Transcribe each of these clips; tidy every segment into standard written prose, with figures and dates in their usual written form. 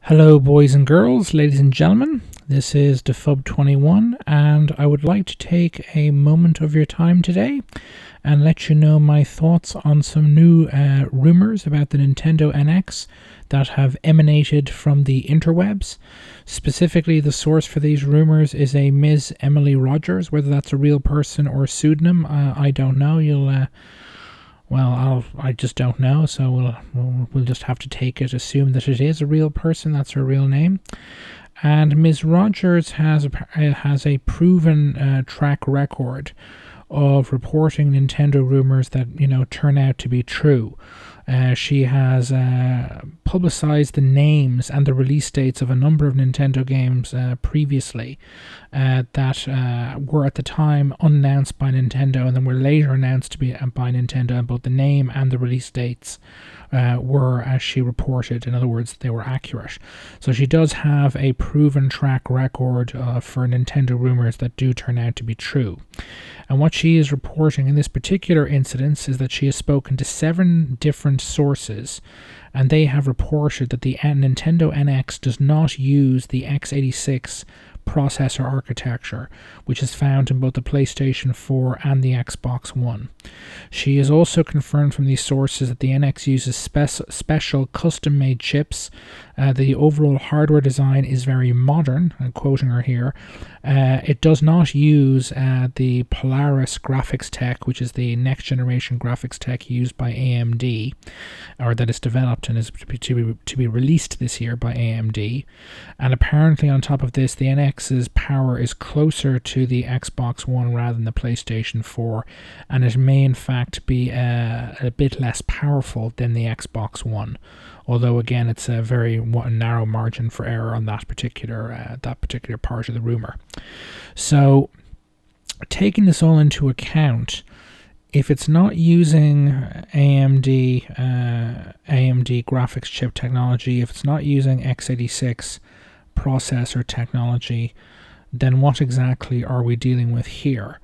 Hello, boys and girls, ladies and gentlemen. This is Defub21, and I would like to take a moment of your time today and let you know my thoughts on some new rumors about the Nintendo NX that have emanated from the interwebs. Specifically, the source for these rumors is a Ms. Emily Rogers. Whether that's a real person or a pseudonym, I don't know. I just don't know, so we'll just have to assume that it is a real person. That's her real name. And Ms. Rogers has a proven track record of reporting Nintendo rumors that turn out to be true. She has publicized the names and the release dates of a number of Nintendo games previously that were at the time unannounced by Nintendo and then were later announced to be by Nintendo, and both the name and the release dates were as she reported. In other words, they were accurate. So she does have a proven track record for Nintendo rumors that do turn out to be true. And what she is reporting in this particular incident is that she has spoken to 7 different sources, and they have reported that the Nintendo NX does not use the x86 processor architecture, which is found in both the PlayStation 4 and the Xbox One. She has also confirmed from these sources that the NX uses special custom-made chips. The overall hardware design is very modern, I'm quoting her here. It does not use the Polaris graphics tech, which is the next generation graphics tech used by AMD, or that is developed and is to be released this year by AMD. And apparently on top of this, the NX's power is closer to the Xbox One rather than the PlayStation 4, and it may in fact be a bit less powerful than the Xbox One. Although again, it's a very narrow margin for error on that particular part of the rumor. So, taking this all into account, if it's not using AMD graphics chip technology, if it's not using x86 processor technology, then what exactly are we dealing with here?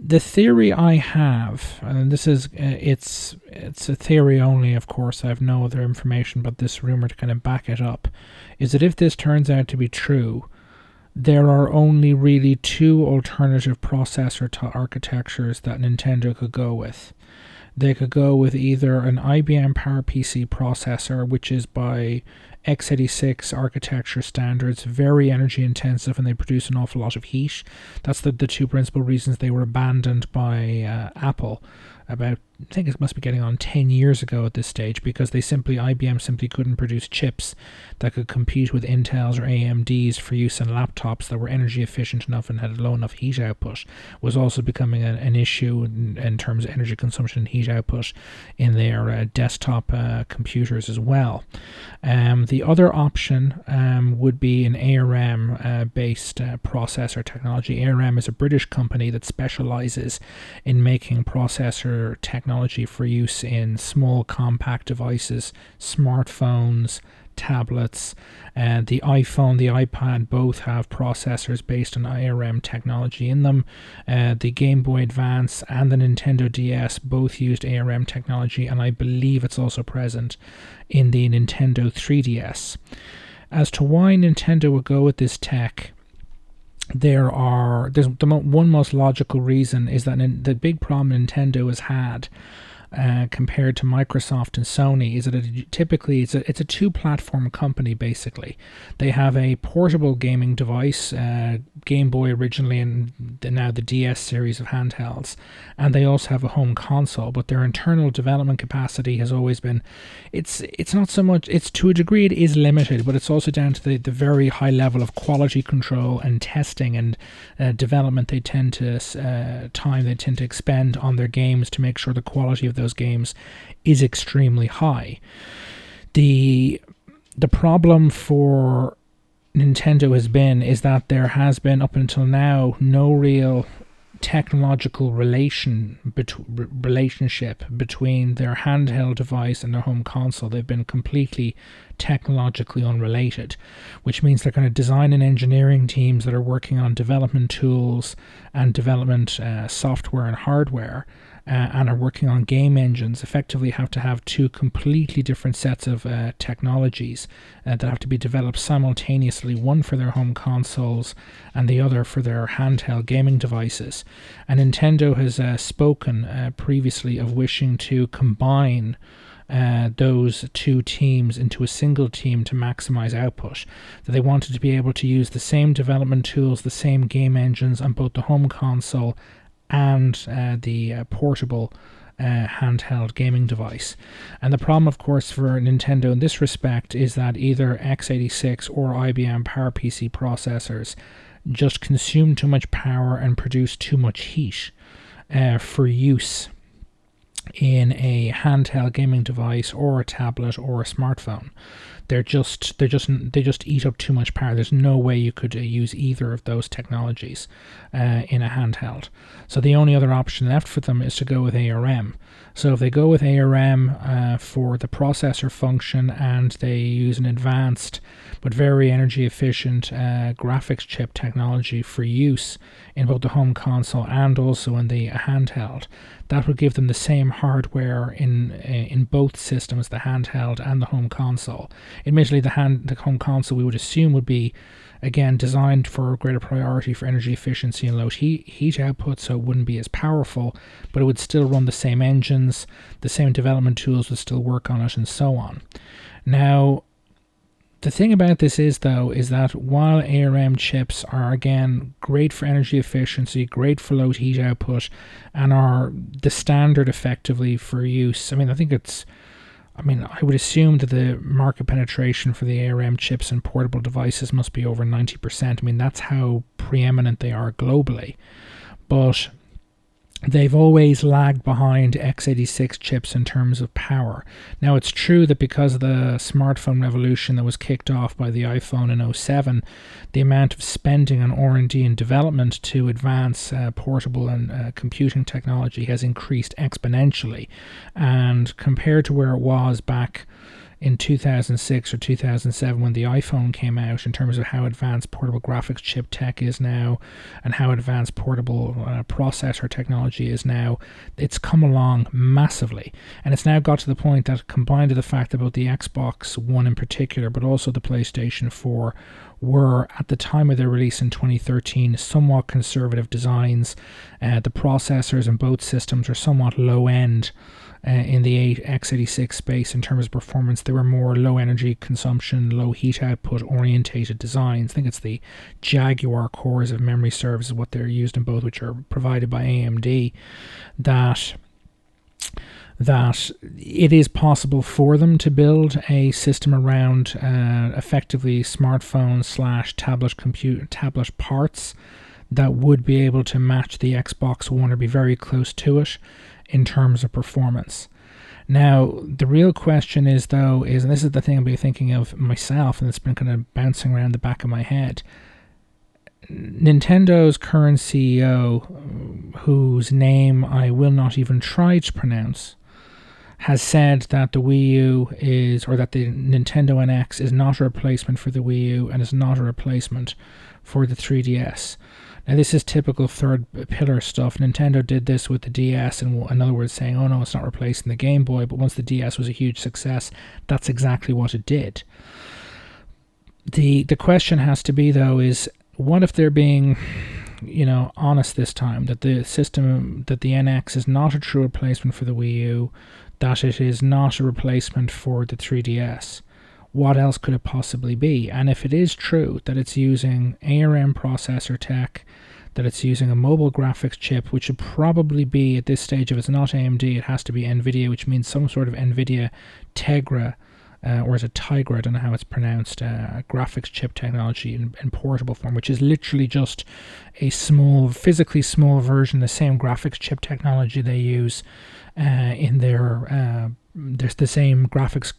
The theory I have, and this is it's a theory only, of course, I have no other information but this rumor to kind of back it up, is that if this turns out to be true, there are only really 2 alternative processor architectures that Nintendo could go with. They could go with either an IBM PowerPC processor, which is by x86 architecture standards very energy intensive, and they produce an awful lot of heat. That's the 2 principal reasons they were abandoned by Apple about, I think it must be getting on 10 years ago at this stage, because IBM simply couldn't produce chips that could compete with Intel's or AMD's for use in laptops that were energy efficient enough and had low enough heat output. Was also becoming an issue in terms of energy consumption and heat output in their desktop computers as well. The other option would be an ARM based processor technology. ARM is a British company that specializes in making processor technology for use in small compact devices, smartphones, tablets. The iPhone, the iPad both have processors based on ARM technology in them. The Game Boy Advance and the Nintendo DS both used ARM technology, and I believe it's also present in the Nintendo 3DS. As to why Nintendo would go with this tech, there's one most logical reason is that the big problem Nintendo has had compared to Microsoft and Sony is that typically it's a 2-platform company. Basically, they have a portable gaming device, Game Boy originally, and now the DS series of handhelds, and they also have a home console. But their internal development capacity has always been, it's not so much, it's to a degree it is limited, but it's also down to the very high level of quality control and testing and development they tend to expend on their games to make sure the quality of those games is extremely high. The problem for Nintendo is that there has been up until now no real technological relationship between their handheld device and their home console. They've been completely technologically unrelated, which means they're kind of design and engineering teams that are working on development tools and development software and hardware, and are working on game engines effectively have to have two completely different sets of technologies that have to be developed simultaneously, one for their home consoles and the other for their handheld gaming devices. And Nintendo has spoken previously of wishing to combine those two teams into a single team to maximize output. That they wanted to be able to use the same development tools, the same game engines on both the home console and the portable handheld gaming device. And the problem, of course, for Nintendo in this respect is that either x86 or IBM PowerPC processors just consume too much power and produce too much heat for use in a handheld gaming device or a tablet or a smartphone. They just eat up too much power. There's no way you could use either of those technologies in a handheld. So the only other option left for them is to go with ARM. So if they go with ARM for the processor function, and they use an advanced but very energy efficient graphics chip technology for use in both the home console and also in the handheld, that would give them the same hardware in both systems, the handheld and the home console. Admittedly, the home console we would assume would be, again, designed for a greater priority for energy efficiency and low heat output, so it wouldn't be as powerful, but it would still run the same engines, the same development tools would still work on it, and so on. Now, the thing about this is, though, is that while ARM chips are, again, great for energy efficiency, great for low heat output, and are the standard effectively for use, I would assume that the market penetration for the ARM chips in portable devices must be over 90%. That's how preeminent they are globally. But they've always lagged behind x86 chips in terms of power. Now, it's true that because of the smartphone revolution that was kicked off by the iPhone in 2007, the amount of spending on R&D and development to advance portable and computing technology has increased exponentially. And compared to where it was back in 2006 or 2007 when the iPhone came out, in terms of how advanced portable graphics chip tech is now and how advanced portable processor technology is now, it's come along massively. And it's now got to the point that, combined with the fact that both the Xbox One in particular but also the PlayStation 4 were, at the time of their release in 2013, somewhat conservative designs. The processors in both systems are somewhat low end in the x86 space in terms of performance. They were more low energy consumption, low heat output orientated designs. I think it's the Jaguar cores, if memory serves, is what they're used in both, which are provided by AMD, that it is possible for them to build a system around effectively smartphone/tablet parts that would be able to match the Xbox One or be very close to it in terms of performance. Now, the real question is, though, and this is the thing I've been thinking of myself, and it's been kind of bouncing around the back of my head. Nintendo's current CEO, whose name I will not even try to pronounce, has said that the Wii U that the Nintendo NX is not a replacement for the Wii U and is not a replacement for the 3DS. Now, this is typical third pillar stuff. Nintendo did this with the DS, in other words, saying, oh no, it's not replacing the Game Boy, but once the DS was a huge success, that's exactly what it did. The question has to be, though, is what if they're being, honest this time, that the system, that the NX is not a true replacement for the Wii U, that it is not a replacement for the 3DS? What else could it possibly be? And if it is true that it's using ARM processor tech, that it's using a mobile graphics chip, which should probably be, at this stage, if it's not AMD, it has to be NVIDIA, which means some sort of NVIDIA Tegra, or is it Tigra, I don't know how it's pronounced, graphics chip technology in portable form, which is literally just a physically small version, the same graphics chip technology they use in their there's the same graphics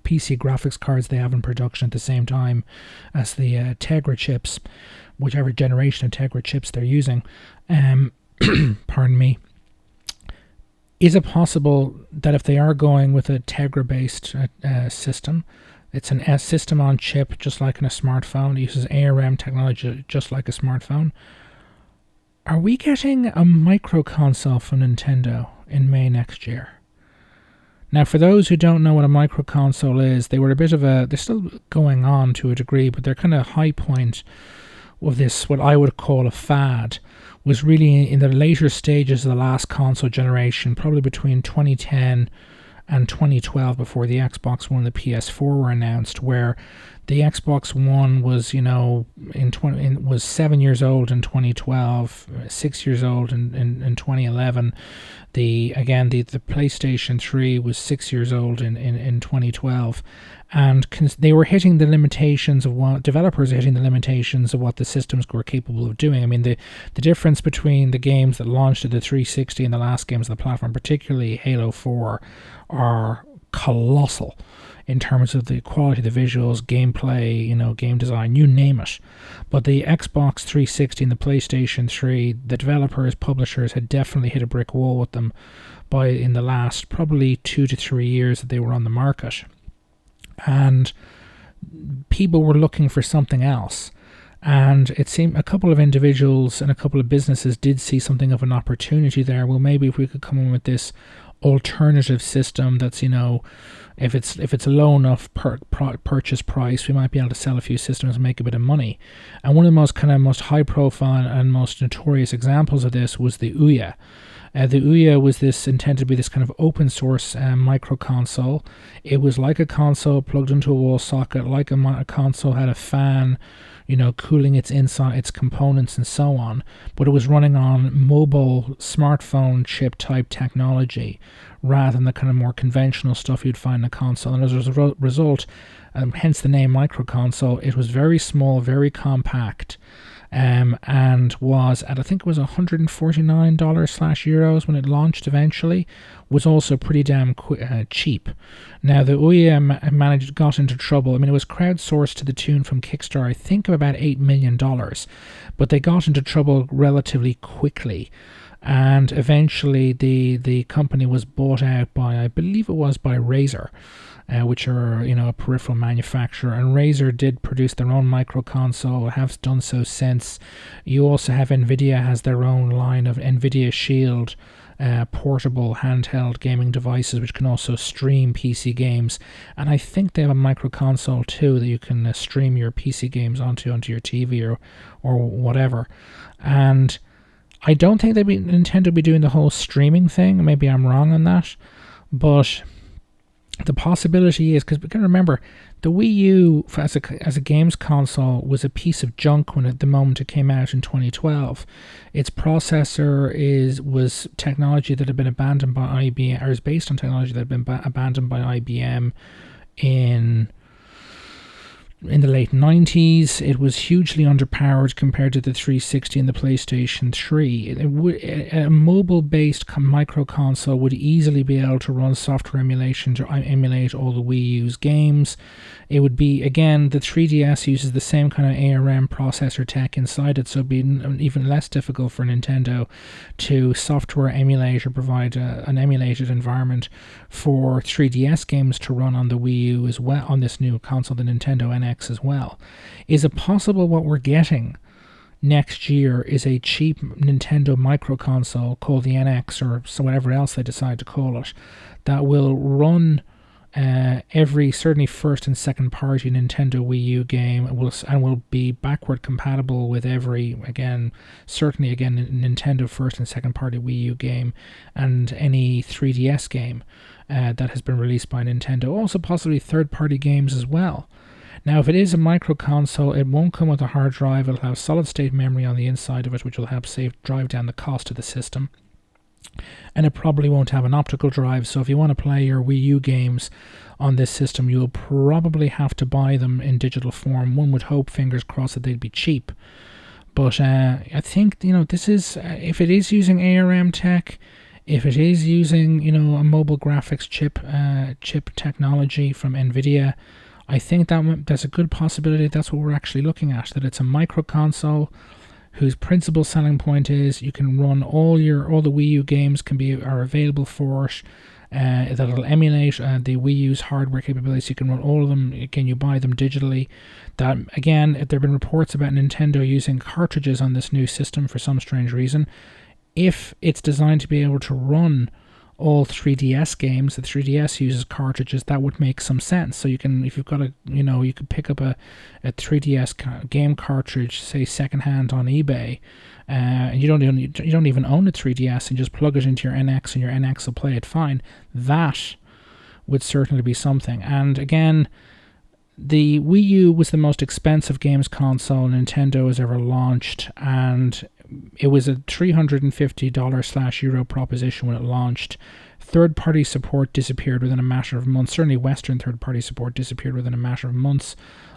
PC graphics cards they have in production at the same time as the Tegra chips, whichever generation of Tegra chips they're using. Pardon me. Is it possible that if they are going with a Tegra-based system, it's an S system on chip, just like in a smartphone, it uses ARM technology just like a smartphone? Are we getting a micro console from Nintendo in May next year. Now, for those who don't know what a micro console is, they were a bit of a... They're still going on to a degree, but their kind of high point of this, what I would call a fad, was really in the later stages of the last console generation, probably between 2010 and 2012, before the Xbox One and the PS4 were announced, where the Xbox One was, was 7 years old in 2012, 6 years old in 2011. The PlayStation 3 was 6 years old in 2012, and they were hitting the limitations of what developers are hitting the limitations of what the systems were capable of doing. I mean, the difference between the games that launched at the 360 and the last games of the platform, particularly Halo 4, are colossal in terms of the quality of the visuals, gameplay, game design, you name it. But the Xbox 360 and the PlayStation 3, the developers, publishers had definitely hit a brick wall with them in the last probably 2 to 3 years that they were on the market. And people were looking for something else. And it seemed a couple of individuals and a couple of businesses did see something of an opportunity there. Well, maybe if we could come in with this alternative system that's, if it's a low enough purchase price, we might be able to sell a few systems and make a bit of money. And one of the most high profile and most notorious examples of this was the Ouya. The Ouya was intended to be this kind of open source micro console. It was like a console plugged into a wall socket, like a console had a fan, cooling its inside, its components and so on. But it was running on mobile smartphone chip type technology rather than the kind of more conventional stuff you'd find in a console. And as a result, hence the name micro console, it was very small, very compact. And was at, I think it was $149/euros when it launched eventually, was also pretty damn cheap. Now, the Ouya got into trouble. I mean, it was crowdsourced to the tune from Kickstarter, I think, of about $8 million, but they got into trouble relatively quickly. And eventually the company was bought out by, I believe it was by Razer, which are a peripheral manufacturer, and Razer did produce their own micro console, have done so since. You also have Nvidia has their own line of Nvidia Shield portable handheld gaming devices, which can also stream PC games, and I think they have a micro console too that you can stream your PC games onto your TV or whatever. And I don't think Nintendo be doing the whole streaming thing. Maybe I'm wrong on that, but the possibility is, because we can remember the Wii U as a games console was a piece of junk when at the moment it came out in 2012. Its processor was technology that had been abandoned by IBM, or is based on technology that had been abandoned by IBM in the late 90s. It was hugely underpowered compared to the 360 and the PlayStation 3. A mobile-based micro console would easily be able to run software emulation to emulate all the Wii U's games. It would be, again, the 3DS uses the same kind of ARM processor tech inside it, so it'd be even less difficult for Nintendo to software emulate or provide an emulated environment for 3DS games to run on the Wii U as well, on this new console, the Nintendo NX as well. Is it possible what we're getting next year is a cheap Nintendo micro console called the NX, or so whatever else they decide to call it, that will run every, certainly first and second party Nintendo Wii U game, and will be backward compatible with every, certainly Nintendo first and second party Wii U game and any 3DS game that has been released by Nintendo, also possibly third party games as well. Now, if it is a micro console, it won't come with a hard drive. It'll have solid state memory on the inside of it, which will help drive down the cost of the system. And it probably won't have an optical drive, so if you want to play your Wii U games on this system, you'll probably have to buy them in digital form. One would hope, fingers crossed, that they'd be cheap. But I think, this is, if it is using ARM tech, if it is using, a mobile graphics chip technology from Nvidia, I think there's a good possibility that's what we're actually looking at, that it's a micro console whose principal selling point is you can run all the Wii U games are available for it, that'll emulate the Wii U's hardware capabilities. You can run all of them. Can you buy them digitally? That, again, there have been reports about Nintendo using cartridges on this new system for some strange reason. If it's designed to be able to run all 3DS games. The 3DS uses cartridges. That would make some sense. So you can, if you've got you could pick up a 3DS game cartridge, say secondhand on eBay, and you don't even own a 3DS, and just plug it into your NX, and your NX will play it fine. That would certainly be something. And again, the Wii U was the most expensive games console Nintendo has ever launched, and it was a $350/Euro proposition when it launched. Third-party support disappeared within a matter of months. Certainly Western third-party support disappeared within a matter of months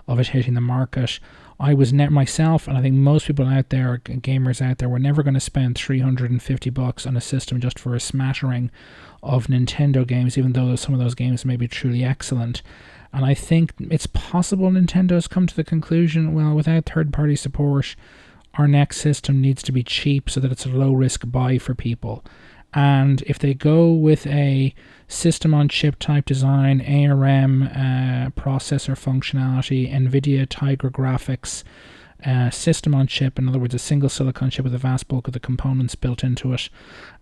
of it hitting the market. I was myself, and I think most people out there, gamers out there, were never going to spend $350 on a system just for a smattering of Nintendo games, even though some of those games may be truly excellent. And I think it's possible Nintendo's come to the conclusion, well, without third-party support, our next system needs to be cheap so that it's a low-risk buy for people. And if they go with a system-on-chip type design, ARM processor functionality, NVIDIA Tiger graphics, system-on-chip, in other words, a single silicon chip with a vast bulk of the components built into it,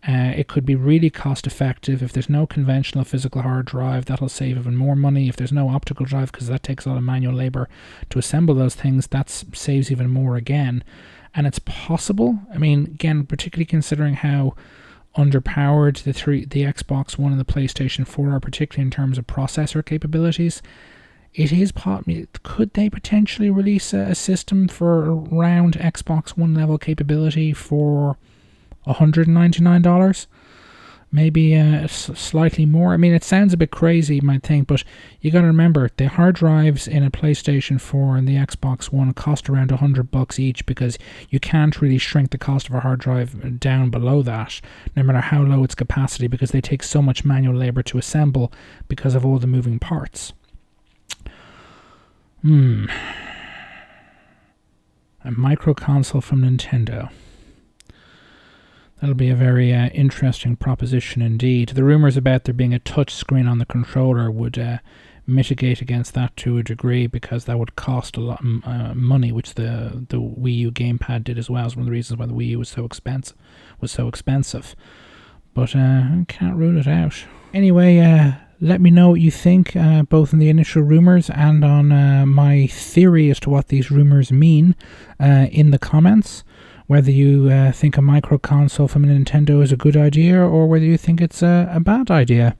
it could be really cost-effective. If there's no conventional physical hard drive, that'll save even more money. If there's no optical drive, because that takes a lot of manual labor to assemble those things, that saves even more again. And it's possible, I mean, again, particularly considering how underpowered the Xbox One and the PlayStation 4 are, particularly in terms of processor capabilities, it is could they potentially release a system for around Xbox One level capability for $199? Maybe slightly more. I mean, it sounds a bit crazy, you might think, but you got to remember the hard drives in a PlayStation 4 and the Xbox One cost around $100 each, because you can't really shrink the cost of a hard drive down below that, no matter how low its capacity, because they take so much manual labor to assemble because of all the moving parts. A micro console from Nintendo. That'll be a very interesting proposition indeed. The rumors about there being a touch screen on the controller would mitigate against that to a degree, because that would cost a lot of money, which the Wii U gamepad did as well. It's one of the reasons why the Wii U was so expensive. But I can't rule it out. Anyway, let me know what you think, both in the initial rumors and on my theory as to what these rumors mean in the comments. Whether you think a micro console from Nintendo is a good idea, or whether you think it's a bad idea.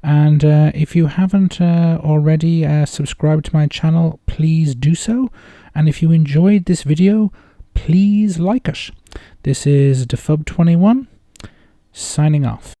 And if you haven't already subscribed to my channel, please do so. And if you enjoyed this video, please like it. This is Defub21, signing off.